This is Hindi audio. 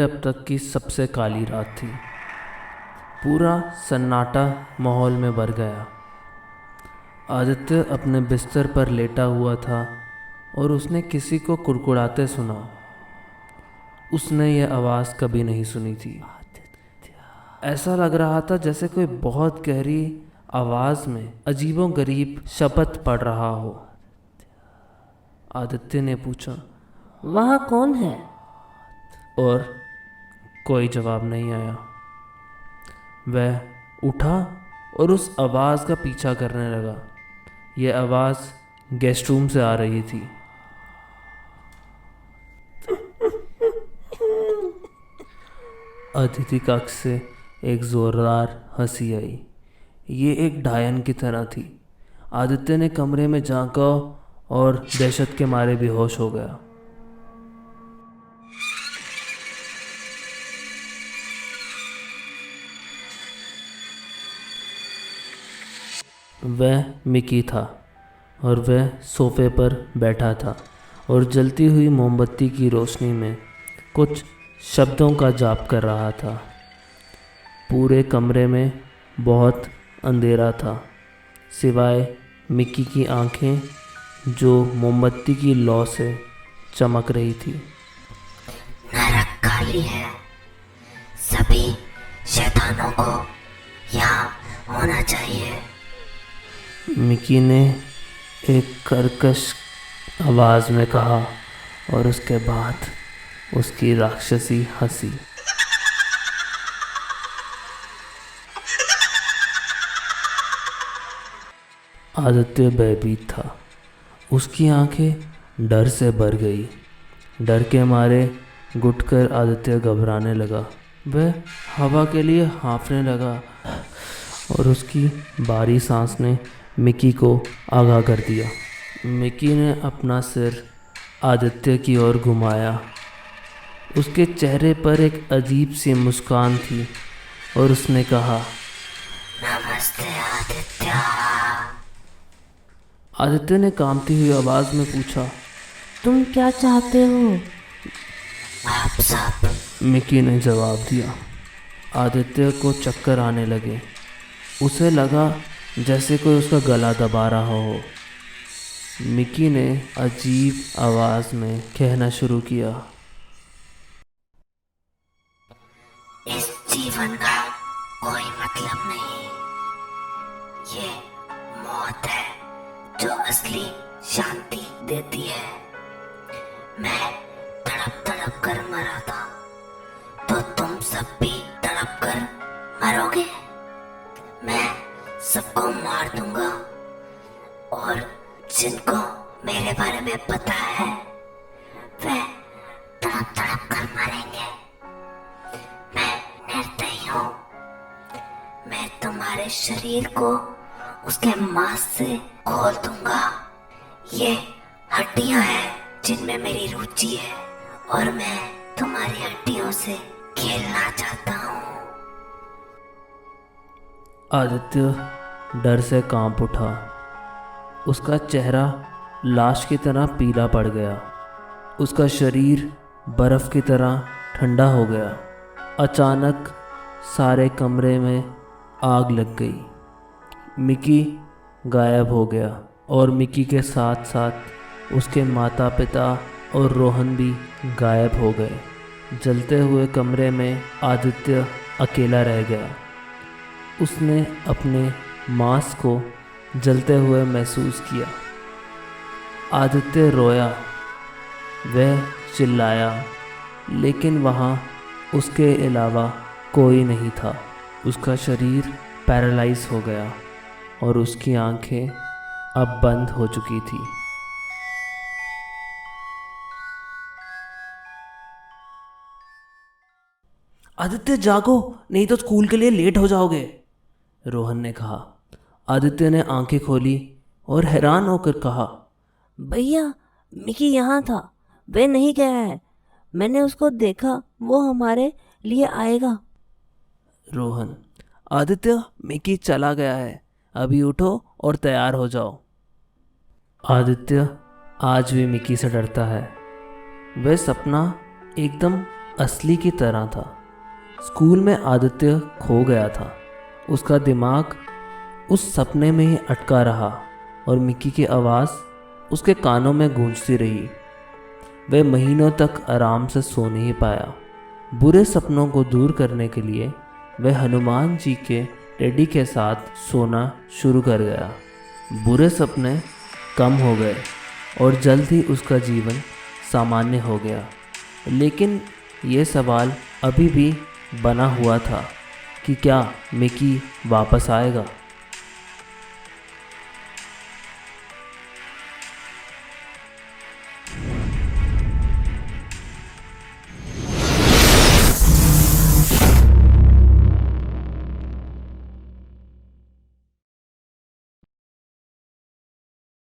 वह अब तक की सबसे काली रात थी। पूरा सन्नाटा माहौल में भर गया। आदित्य अपने बिस्तर पर लेटा हुआ था और उसने किसी को कुड़कुड़ाते सुना। उसने यह आवाज़ कभी नहीं सुनी थी। ऐसा लग रहा था जैसे कोई बहुत गहरी आवाज़ में अजीबोगरीब शब्द पढ़ रहा हो। आदित्य ने पूछा, वहाँ कौन है? और कोई जवाब नहीं आया। वह उठा और उस आवाज़ का पीछा करने लगा। यह आवाज़ गेस्ट रूम से आ रही थी। अतिथि कक्ष से एक ज़ोरदार हंसी आई। ये एक डायन की तरह थी। आदित्य ने कमरे में झांका और दहशत के मारे बेहोश हो गया। वह मिकी था और वह सोफे पर बैठा था और जलती हुई मोमबत्ती की रोशनी में कुछ शब्दों का जाप कर रहा था। पूरे कमरे में बहुत अंधेरा था, सिवाय मिकी की आंखें जो मोमबत्ती की लौ से चमक रही थी। नरक खाली है। सभी शैतानों को यहाँ होना चाहिए। मिकी ने एक कर्कश आवाज़ में कहा और उसके बाद उसकी राक्षसी हंसी। आदित्य भयभीत था। उसकी आंखें डर से भर गई। डर के मारे घुटकर आदित्य घबराने लगा। वह हवा के लिए हाँफने लगा और उसकी भारी सांस ने मिकी को आगाह कर दिया। मिकी ने अपना सिर आदित्य की ओर घुमाया। उसके चेहरे पर एक अजीब सी मुस्कान थी और उसने कहा, नमस्ते आदित्य। आदित्य ने कांपती हुई आवाज़ में पूछा, तुम क्या चाहते हो? आप सब। मिकी ने जवाब दिया। आदित्य को चक्कर आने लगे। उसे लगा जैसे कोई उसका गला दबा रहा हो। मिकी ने अजीब आवाज़ में कहना शुरू किया, इस जीवन का कोई मतलब नहीं। ये मौत है जो असली शांति देती है। मैं तड़प तड़प कर मरा था, तो तुम सब भी तड़प कर मरोगे। मैं सबको मार दूंगा और जिनको मेरे बारे में पता है वे तड़प तड़प कर मरेंगे। मैं निर्दयी हूँ। मैं तुम्हारे शरीर को उसके मांस से खोल दूंगा। ये हड्डियां हैं जिनमें मेरी रुचि है और मैं तुम्हारी हड्डियों से खेलना चाहता हूँ। आदित्य डर से कांप उठा। उसका चेहरा लाश की तरह पीला पड़ गया। उसका शरीर बर्फ़ की तरह ठंडा हो गया। अचानक सारे कमरे में आग लग गई। मिकी गायब हो गया और मिकी के साथ साथ उसके माता पिता और रोहन भी गायब हो गए। जलते हुए कमरे में आदित्य अकेला रह गया। उसने अपने मांस को जलते हुए महसूस किया। आदित्य रोया, वह चिल्लाया, लेकिन वहाँ उसके अलावा कोई नहीं था। उसका शरीर पैरालाइज हो गया और उसकी आंखें अब बंद हो चुकी थी। आदित्य जागो, नहीं तो स्कूल के लिए लेट हो जाओगे, रोहन ने कहा। आदित्य ने आंखें खोली और हैरान होकर कहा, भैया, मिकी यहाँ था, वे नहीं गया है। मैंने उसको देखा, वो हमारे लिए आएगा। रोहन, आदित्य मिकी चला गया है, अभी उठो और तैयार हो जाओ। आदित्य आज भी मिकी से डरता है। वह सपना एकदम असली की तरह था। स्कूल में आदित्य खो गया था। उसका दिमाग उस सपने में ही अटका रहा और मिकी की आवाज़ उसके कानों में गूंजती रही। वह महीनों तक आराम से सो नहीं पाया। बुरे सपनों को दूर करने के लिए वह हनुमान जी के टेडी के साथ सोना शुरू कर गया। बुरे सपने कम हो गए और जल्द ही उसका जीवन सामान्य हो गया। लेकिन ये सवाल अभी भी बना हुआ था कि क्या मिकी वापस आएगा।